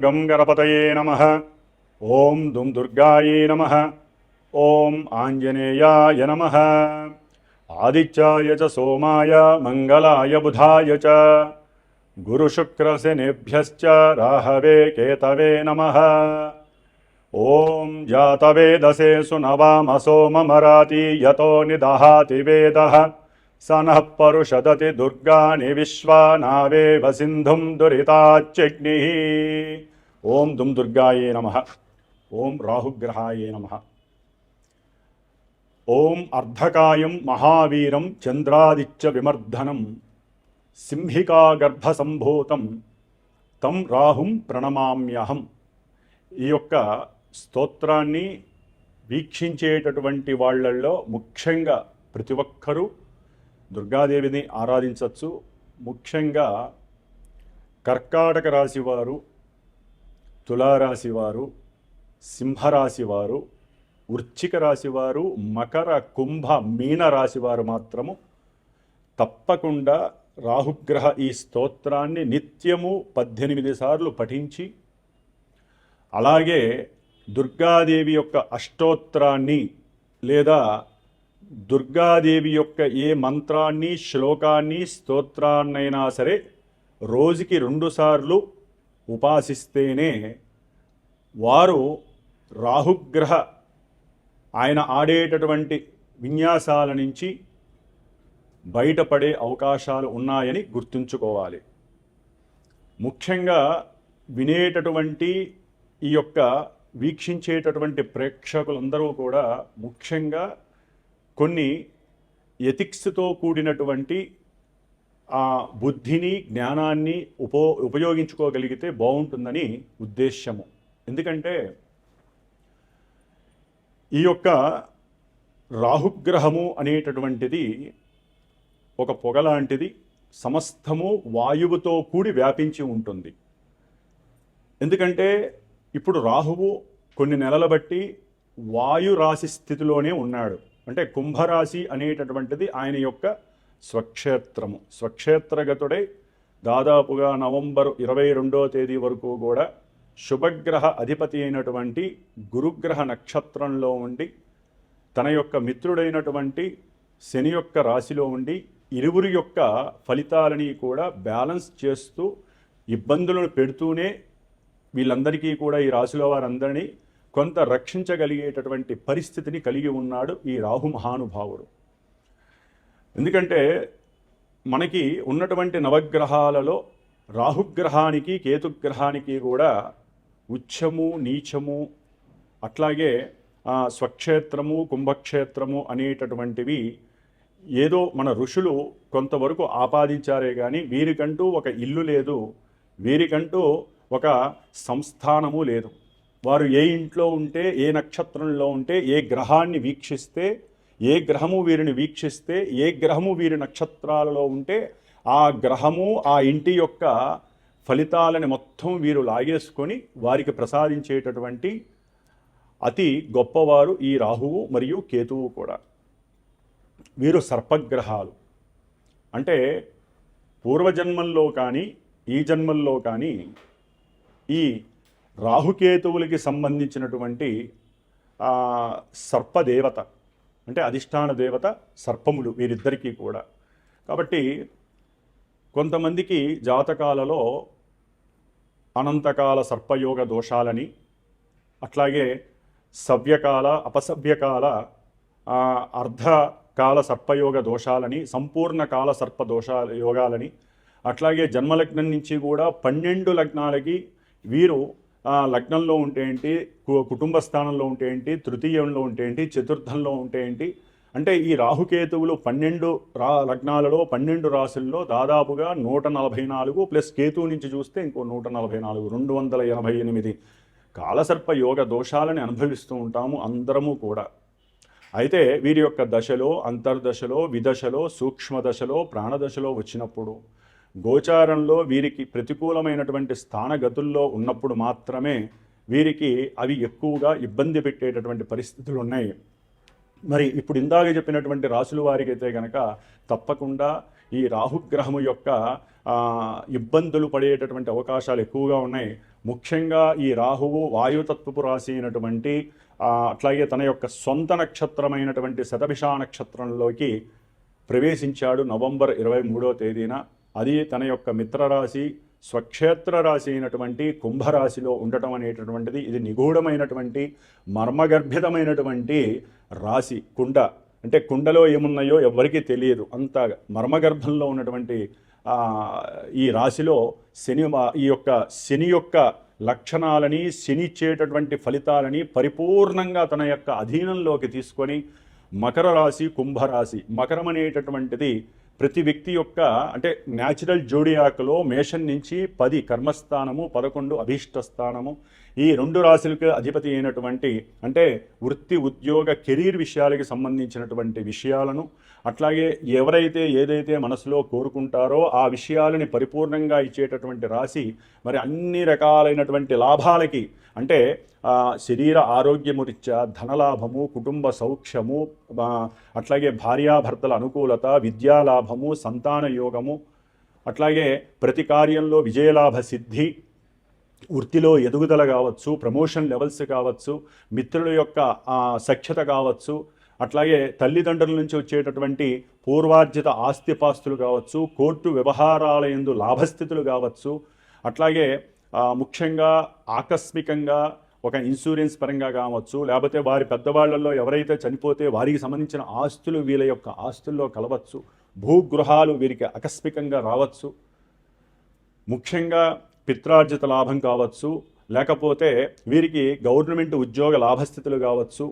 గం గణపతయే నమః. ఓం దుం దుర్గాయే నమః. ఓం ఆంజనేయాయ నమః. ఆదిత్యాయ చ సోమాయ మంగళాయ బుధాయ చ గురుశుక్రశనిభ్యశ్చ రాహవే కేతవే నమః. ఓం జాతవేదసే సునవామసో మమరాతి యతో నిదహాతి వేదః స నః పరుషదతి దుర్గాని విశ్వానావేవ సింధుం దురితాచ్యగ్నిః. ఓం దుం దుర్గాయే నమః. ఓం రాహుగ్రహాయే నమః. ఓం అర్ధకాయం మహావీరం చంద్రాదిత్య విమర్ధనం సింహికాగర్భసంభూతం తం రాహుం ప్రణమామ్యహం. ఈ యొక్క స్తోత్రాన్ని వీక్షించేటటువంటి వాళ్ళల్లో ముఖ్యంగా ప్రతి ఒక్కరూ దుర్గాదేవిని ఆరాధించవచ్చు. ముఖ్యంగా కర్కాటక రాశివారు, తులారాశివారు, సింహరాశివారు, వృశ్చిక రాశివారు, మకర, కుంభ, మీన రాశివారు మాత్రము తప్పకుండా రాహుగ్రహ ఈ స్తోత్రాన్ని నిత్యము 18 సార్లు పఠించి, అలాగే దుర్గాదేవి యొక్క అష్టోత్తరాన్ని లేదా దుర్గాదేవి యొక్క ఏ మంత్రాన్ని, శ్లోకాన్ని, స్తోత్రాన్నైనా సరే రోజుకి 2 సార్లు ఉపాసిస్తేనే వారు రాహుగ్రహ ఆయన ఆడేటటువంటి విన్యాసాల నుంచి బయటపడే అవకాశాలు ఉన్నాయని గుర్తుంచుకోవాలి. ముఖ్యంగా వినేటటువంటి ఈ యొక్క వీక్షించేటటువంటి ప్రేక్షకులందరూ కూడా ముఖ్యంగా కొన్ని ఎథిక్స్తో కూడినటువంటి ఆ బుద్ధిని, జ్ఞానాన్ని ఉపయోగించుకోగలిగితే బాగుంటుందని ఉద్దేశ్యము. ఎందుకంటే ఈ యొక్క రాహుగ్రహము అనేటటువంటిది ఒక పొగ లాంటిది, సమస్తము వాయువుతో కూడి వ్యాపించి ఉంటుంది. ఎందుకంటే ఇప్పుడు రాహువు కొన్ని నెలల బట్టి వాయురాశి స్థితిలోనే ఉన్నాడు. అంటే కుంభరాశి అనేటటువంటిది ఆయన యొక్క స్వక్షేత్రము. స్వక్షేత్రగతుడై దాదాపుగా నవంబర్ 22వ తేదీ వరకు కూడా శుభగ్రహ అధిపతి అయినటువంటి గురుగ్రహ నక్షత్రంలో ఉండి తన యొక్క మిత్రుడైనటువంటి శని యొక్క రాశిలో ఉండి ఇరువురి యొక్క ఫలితాలని కూడా బ్యాలెన్స్ చేస్తూ ఇబ్బందులను పెడుతూనే వీళ్ళందరికీ కూడా, ఈ రాశిలో వారందరినీ కొంత రక్షించగలిగేటటువంటి పరిస్థితిని కలిగి ఉన్నాడు ఈ రాహు మహానుభావుడు. ఎందుకంటే మనకి ఉన్నటువంటి నవగ్రహాలలో రాహుగ్రహానికి, కేతుగ్రహానికి కూడా ఉచ్చము, నీచము, అట్లాగే స్వక్షేత్రము, కుంభక్షేత్రము అనేటటువంటివి ఏదో మన ఋషులు కొంతవరకు ఆపాదించారే కానీ వీరికంటూ ఒక ఇల్లు లేదు, వీరికంటూ ఒక సంస్థానము లేదు. వారు ఏ ఇంట్లో ఉంటే, ఏ నక్షత్రంలో ఉంటే, ఏ గ్రహాన్ని వీక్షిస్తే, ఏ గ్రహము వీరిని వీక్షిస్తే, ఏ గ్రహము వీరి నక్షత్రాలలో ఉంటే ఆ గ్రహము ఆ ఇంటి యొక్క ఫలితాలని మొత్తం వీరు లాగేసుకొని వారికి ప్రసాదించేటటువంటి అతి గొప్పవారు ఈ రాహువు మరియు కేతువు కూడా. వీరు సర్పగ్రహాలు. అంటే పూర్వజన్మల్లో కానీ ఈ జన్మల్లో కానీ ఈ రాహుకేతువులకి సంబంధించినటువంటి సర్పదేవత, అంటే అధిష్టాన దేవత సర్పములు వీరిద్దరికీ కూడా. కాబట్టి కొంతమందికి జాతకాలలో అనంతకాల సర్పయోగ దోషాలని, అట్లాగే సవ్యకాల, అపసవ్యకాల, అర్ధకాల సర్పయోగ దోషాలని, సంపూర్ణ కాల సర్ప యోగాలని, అట్లాగే జన్మలగ్నం నుంచి కూడా 12 లగ్నాలకి వీరు లగ్నంలో ఉంటే ఏంటి, కుటుంబ స్థానంలో ఉంటే ఏంటి, తృతీయంలో ఉంటే ఏంటి, చతుర్థంలో ఉంటే ఏంటి, అంటే ఈ రాహుకేతువులు 12 లగ్నాలలో 12 రాశుల్లో దాదాపుగా 144 ప్లస్ కేతువు నుంచి చూస్తే ఇంకో 144, 288 కాలసర్ప యోగ దోషాలని అనుభవిస్తూ ఉంటాము అందరము కూడా. అయితే వీరి యొక్క దశలో, అంతర్దశలో, విదశలో, సూక్ష్మదశలో, ప్రాణదశలో వచ్చినప్పుడు, గోచారంలో వీరికి ప్రతికూలమైనటువంటి స్థానగతుల్లో ఉన్నప్పుడు మాత్రమే వీరికి అవి ఎక్కువగా ఇబ్బంది పెట్టేటటువంటి పరిస్థితులు ఉన్నాయి. మరి ఇప్పుడు ఇందాక చెప్పినటువంటి రాశుల వారికి అయితే కనుక తప్పకుండా ఈ రాహుగ్రహము యొక్క ఇబ్బందులు పడేటటువంటి అవకాశాలు ఎక్కువగా ఉన్నాయి. ముఖ్యంగా ఈ రాహువు వాయుతత్వపు రాశి అయినటువంటి అట్లాగే తన యొక్క సొంత నక్షత్రమైనటువంటి శతభిష నక్షత్రంలోకి ప్రవేశించాడు నవంబర్ 23వ తేదీన. అది తన యొక్క మిత్రరాశి స్వక్షేత్ర రాశి అయినటువంటి కుంభరాశిలో ఉండటం అనేటటువంటిది ఇది నిగూఢమైనటువంటి మర్మగర్భితమైనటువంటి రాశి. కుండ అంటే కుండలో ఏమున్నాయో ఎవరికీ తెలియదు, అంత మర్మగర్భంలో ఉన్నటువంటి ఈ రాశిలో శని యొక్క లక్షణాలని, శని ఇచ్చేటటువంటి ఫలితాలని పరిపూర్ణంగా తన యొక్క అధీనంలోకి తీసుకొని మకర రాశి, కుంభరాశి. మకరం అనేటటువంటిది ప్రతి వ్యక్తి యొక్క అంటే న్యాచురల్ జోడియాక్లో మేషం నుంచి 10 కర్మస్థానము, 11 అభీష్ట స్థానము. ఈ 2 రాశులకు అధిపతి అయినటువంటి అంటే వృత్తి, ఉద్యోగ, కెరీర్ విషయాలకి సంబంధించినటువంటి విషయాలను అట్లాగే ఎవరైతే ఏదైతే మనసులో కోరుకుంటారో ఆ విషయాలని పరిపూర్ణంగా ఇచ్చేటటువంటి రాశి. మరి అన్ని రకాలైనటువంటి లాభాలకి అంటే శరీర ఆరోగ్యము రీత్యా ధనలాభము, కుటుంబ సౌఖ్యము, అట్లాగే భార్యాభర్తల అనుకూలత, విద్యాలాభము, సంతాన యోగము, అట్లాగే ప్రతి కార్యంలో విజయలాభ సిద్ధి, వృత్తిలో ఎదుగుదల కావచ్చు, ప్రమోషన్ లెవెల్స్ కావచ్చు, మిత్రుల యొక్క సఖ్యత కావచ్చు, అట్లాగే తల్లిదండ్రుల నుంచి వచ్చేటటువంటి పూర్వార్జిత ఆస్తిపాస్తులు కావచ్చు, కోర్టు వ్యవహారాల యందు లాభస్థితులు కావచ్చు, అట్లాగే ముఖ్యంగా ఆకస్మికంగా ఒక ఇన్సూరెన్స్ పరంగా కావచ్చు, లేకపోతే వారి పెద్దవాళ్లలో ఎవరైతే చనిపోతే వారికి సంబంధించిన ఆస్తులు వీళ్ళ యొక్క ఆస్తుల్లో కలవచ్చు, భూగృహాలు వీరికి ఆకస్మికంగా రావచ్చు, ముఖ్యంగా పిత్రార్జిత లాభం కావచ్చు, లేకపోతే వీరికి గవర్నమెంట్ ఉద్యోగ లాభస్థితులు కావచ్చు,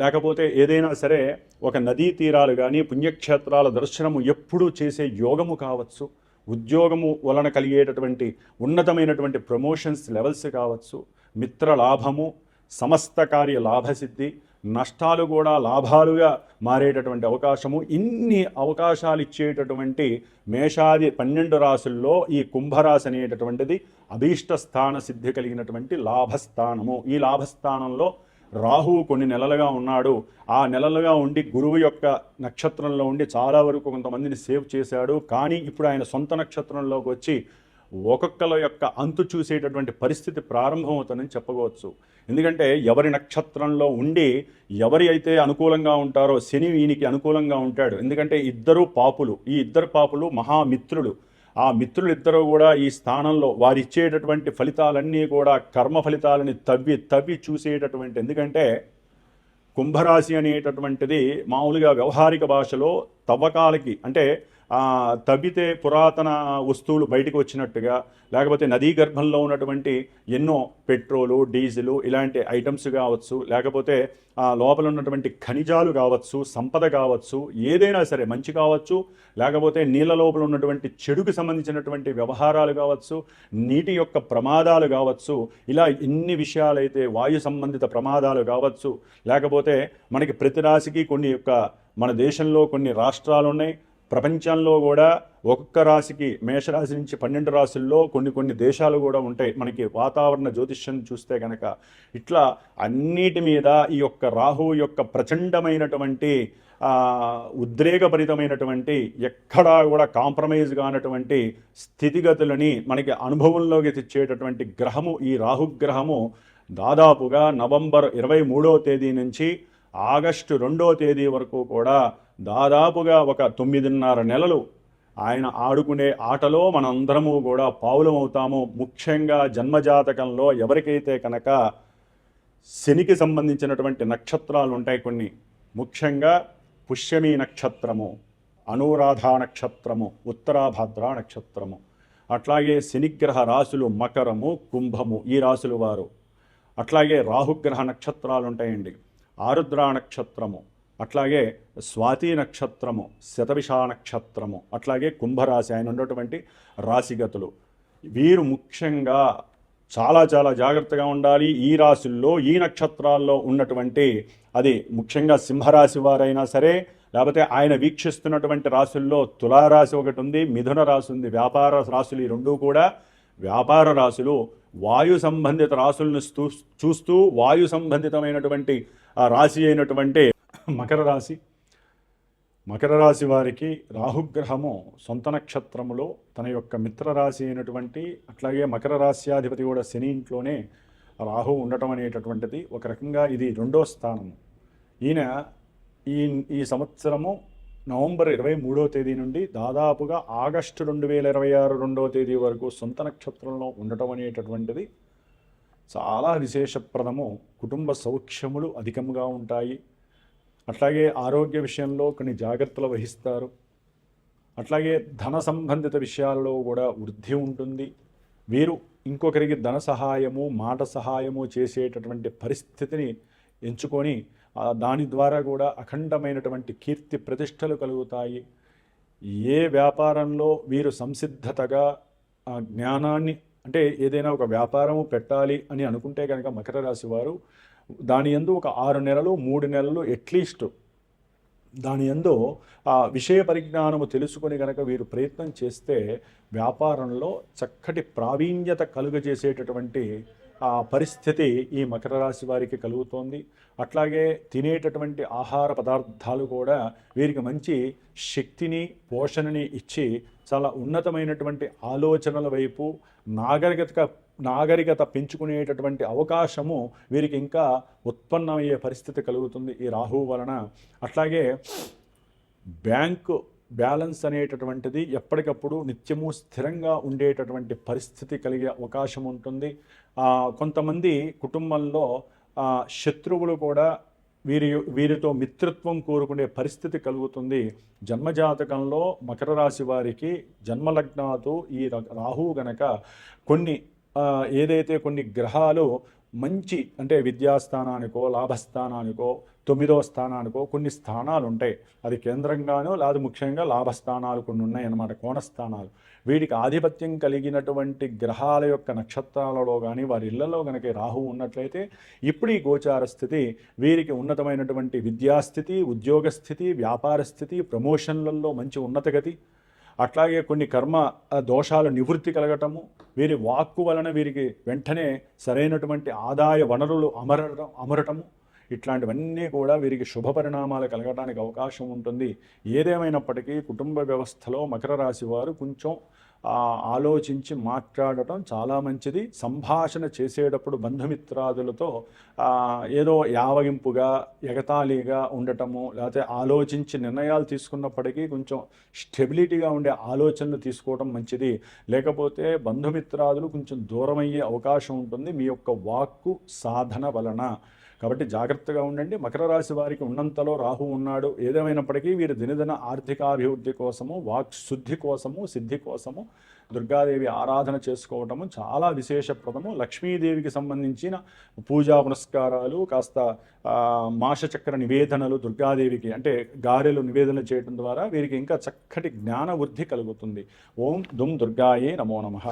లేకపోతే ఏదైనా సరే ఒక నదీ తీరాలు కానీ పుణ్యక్షేత్రాల దర్శనము ఎప్పుడూ చేసే యోగము కావచ్చు, ఉద్యోగము వలన కలిగేటటువంటి ఉన్నతమైనటువంటి ప్రమోషన్స్ లెవెల్స్ కావచ్చు, మిత్ర లాభము, సమస్త కార్య లాభసిద్ధి, నష్టాలు కూడా లాభాలుగా మారేటటువంటి అవకాశము. ఇన్ని అవకాశాలు ఇచ్చేటటువంటి మేషాది 12 రాశుల్లో ఈ కుంభరాశి అనేటటువంటిది అభీష్ట స్థాన సిద్ధి కలిగినటువంటి లాభస్థానము. ఈ లాభస్థానంలో రాహువు కొన్ని నెలలుగా ఉన్నాడు. ఆ నెలలుగా ఉండి గురువు యొక్క నక్షత్రంలో ఉండి చాలా వరకు కొంతమందిని సేవ్ చేశాడు. కానీ ఇప్పుడు ఆయన సొంత నక్షత్రంలోకి వచ్చి ఒక్కొక్కల యొక్క అంతు చూసేటటువంటి పరిస్థితి ప్రారంభమవుతుందని చెప్పవచ్చు. ఎందుకంటే ఎవరి నక్షత్రంలో ఉండి ఎవరి అయితే అనుకూలంగా ఉంటారో శని ఈయనకి అనుకూలంగా ఉంటాడు. ఎందుకంటే ఇద్దరు పాపులు, ఈ ఇద్దరు పాపులు మహామిత్రులు. ఆ మిత్రులిద్దరూ కూడా ఈ స్థానంలో వారిచ్చేటటువంటి ఫలితాలన్నీ కూడా కర్మ ఫలితాలని తవ్వి చూసేటటువంటి. ఎందుకంటే కుంభరాశి అనేటటువంటిది మామూలుగా వ్యవహారిక భాషలో తవ్వకాలకి అంటే తవ్వితే పురాతన వస్తువులు బయటకు వచ్చినట్టుగా, లేకపోతే నదీ గర్భంలో ఉన్నటువంటి ఎన్నో పెట్రోలు, డీజిలు ఇలాంటి ఐటమ్స్ కావచ్చు, లేకపోతే లోపల ఉన్నటువంటి ఖనిజాలు కావచ్చు, సంపద కావచ్చు, ఏదైనా సరే మంచి కావచ్చు, లేకపోతే నీళ్ళ లోపల ఉన్నటువంటి చెడుకు సంబంధించినటువంటి వ్యవహారాలు కావచ్చు, నీటి యొక్క ప్రమాదాలు కావచ్చు, ఇలా ఎన్ని విషయాలైతే వాయు సంబంధిత ప్రమాదాలు కావచ్చు, లేకపోతే మనకి ప్రతి రాశికి కొన్ని మన దేశంలో కొన్ని రాష్ట్రాలు ఉన్నాయి, ప్రపంచంలో కూడా ఒక్కొక్క రాశికి మేషరాశి నుంచి 12 రాశుల్లో కొన్ని దేశాలు కూడా ఉంటాయి. మనకి వాతావరణ జ్యోతిష్యం చూస్తే కనుక ఇట్లా అన్నిటి మీద ఈ యొక్క రాహువు యొక్క ప్రచండమైనటువంటి ఉద్రేకభరితమైనటువంటి ఎక్కడా కూడా కాంప్రమైజ్ కానటువంటి స్థితిగతులని మనకి అనుభవంలోకి తెచ్చేటటువంటి గ్రహము ఈ రాహుగ్రహము. దాదాపుగా నవంబర్ 23వ తేదీ నుంచి ఆగస్టు 2వ తేదీ వరకు కూడా దాదాపుగా ఒక 9.5 నెలలు ఆయన ఆడుకునే ఆటలో మనందరము కూడా పావులమవుతాము. ముఖ్యంగా జన్మజాతకంలో ఎవరికైతే కనుక శనికి సంబంధించినటువంటి నక్షత్రాలు ఉంటాయి కొన్ని, ముఖ్యంగా పుష్యమి నక్షత్రము, అనురాధ నక్షత్రము, ఉత్తరాభాద్ర నక్షత్రము, అట్లాగే శనిగ్రహ రాశులు మకరము, కుంభము ఈ రాశులు వారు. అట్లాగే రాహుగ్రహ నక్షత్రాలు ఉంటాయండి, ఆరుద్ర నక్షత్రము, అట్లాగే స్వాతి నక్షత్రము, శతభిష నక్షత్రము, అట్లాగే కుంభరాశి ఆయన ఉన్నటువంటి రాశిగతులు. వీరు ముఖ్యంగా చాలా జాగ్రత్తగా ఉండాలి. ఈ రాశుల్లో ఈ నక్షత్రాల్లో ఉన్నటువంటి అది ముఖ్యంగా సింహరాశి వారైనా సరే, లేకపోతే ఆయన వీక్షిస్తున్నటువంటి రాశుల్లో తులారాశి ఒకటి ఉంది, మిథున రాశి ఉంది, వ్యాపార రాశులు ఈ రెండూ కూడా వ్యాపార రాశులు. వాయు సంబంధిత రాశులను చూస్తూ వాయు సంబంధితమైనటువంటి రాశి అయినటువంటి మకర రాశి, మకర రాశి వారికి రాహుగ్రహము సొంత నక్షత్రములో తన యొక్క మిత్రరాశి అయినటువంటి, అట్లాగే మకర రాశ్యాధిపతి కూడా శని ఇంట్లోనే రాహు ఉండటం అనేటటువంటిది ఒక రకంగా ఇది రెండో స్థానము. ఈయన ఈ ఈ సంవత్సరము నవంబర్ 23వ తేదీ నుండి దాదాపుగా ఆగస్టు 2026 రెండవ తేదీ వరకు సొంత నక్షత్రంలో ఉండటం అనేటటువంటిది చాలా విశేషప్రదము. కుటుంబ సౌఖ్యములు అధికంగా ఉంటాయి. అట్లాగే ఆరోగ్య విషయంలో కొన్ని జాగ్రత్తలు వహిస్తారు. అట్లాగే ధన సంబంధిత విషయాల్లో కూడా వృద్ధి ఉంటుంది. వీరు ఇంకొకరికి ధన సహాయము, మాట సహాయము చేసేటటువంటి పరిస్థితిని ఎంచుకొని దాని ద్వారా కూడా అఖండమైనటువంటి కీర్తి ప్రతిష్టలు కలుగుతాయి. ఏ వ్యాపారంలో వీరు సంసిద్ధతగా జ్ఞానాన్ని, అంటే ఏదైనా ఒక వ్యాపారము పెట్టాలి అని అనుకుంటే కనుక మకర రాశి వారు దాని యందు ఒక 6 నెలలు 3 నెలలు అట్లీస్ట్ దాని యందు విషయ పరిజ్ఞానము తెలుసుకొని కనుక వీరు ప్రయత్నం చేస్తే వ్యాపారంలో చక్కటి ప్రావీణ్యత కలుగజేసేటటువంటి పరిస్థితి ఈ మకర రాశి వారికి కలుగుతోంది. అట్లాగే తినేటటువంటి ఆహార పదార్థాలు కూడా వీరికి మంచి శక్తిని, పోషణని ఇచ్చి చాలా ఉన్నతమైనటువంటి ఆలోచనల వైపు నాగరికత పెంచుకునేటటువంటి అవకాశము వీరికి ఇంకా ఉత్పన్నమయ్యే పరిస్థితి కలుగుతుంది ఈ రాహువు వలన. అట్లాగే బ్యాంకు బ్యాలెన్స్ అనేటటువంటిది ఎప్పటికప్పుడు నిత్యము స్థిరంగా ఉండేటటువంటి పరిస్థితి కలిగే అవకాశం ఉంటుంది. కొంతమంది కుటుంబంలో శత్రువులు కూడా వీరితో మిత్రత్వం కోరుకునే పరిస్థితి కలుగుతుంది. జన్మజాతకంలో మకర రాశి వారికి జన్మలగ్నాతో ఈ రాహువు గనక కొన్ని గ్రహాలు మంచి, అంటే విద్యాస్థానానికో లాభస్థానానికో 9వ స్థానానికో కొన్ని స్థానాలు ఉంటాయి. అది కేంద్రంగానో లేదా ముఖ్యంగా లాభస్థానాలు కొన్ని ఉన్నాయి అన్నమాట, కోణస్థానాలు. వీటికి ఆధిపత్యం కలిగినటువంటి గ్రహాల యొక్క నక్షత్రాలలో కానీ వారి ఇళ్లలో కనుక రాహు ఉన్నట్లయితే ఇప్పుడు ఈ గోచార స్థితి వీరికి ఉన్నతమైనటువంటి విద్యాస్థితి, ఉద్యోగ స్థితి, వ్యాపార స్థితి, ప్రమోషన్లలో మంచి ఉన్నతగతి, అట్లాగే కొన్ని కర్మ దోషాల నివృత్తి కలగటము, వీరి వాక్కు వలన వీరికి వెంటనే సరైనటువంటి ఆదాయ వనరులు అమరటము, ఇట్లాంటివన్నీ కూడా వీరికి శుభ పరిణామాలు కలగడానికి అవకాశం ఉంటుంది. ఏదేమైనప్పటికీ కుటుంబ వ్యవస్థలో మకర రాశి వారు కొంచెం ఆలోచించి మాట్లాడటం చాలా మంచిది. సంభాషణ చేసేటప్పుడు బంధుమిత్రాదులతో ఏదో యావగింపుగా, ఎగతాళిగా ఉండటము, లేకపోతే ఆలోచించి నిర్ణయాలు తీసుకున్నప్పటికీ కొంచెం స్టెబిలిటీగా ఉండే ఆలోచనలు తీసుకోవడం మంచిది. లేకపోతే బంధుమిత్రాదులు కొంచెం దూరమయ్యే అవకాశం ఉంటుంది మీ యొక్క వాక్కు సాధన వలన. కాబట్టి జాగ్రత్తగా ఉండండి. మకర రాశి వారికి ఉన్నంతలో రాహు ఉన్నాడు. ఏదేమైనప్పటికీ వీరు దినదిన ఆర్థికాభివృద్ధి కోసము, వాక్ శుద్ధి కోసము, సిద్ధి కోసము దుర్గాదేవి ఆరాధన చేసుకోవటము చాలా విశేషప్రదము. లక్ష్మీదేవికి సంబంధించిన పూజా పునస్కారాలు, కాస్త మాషచక్ర నివేదనలు దుర్గాదేవికి, అంటే గారెలు నివేదన చేయడం ద్వారా వీరికి ఇంకా చక్కటి జ్ఞాన వృద్ధి కలుగుతుంది. ఓం దుమ్ దుర్గాయే నమో నమః.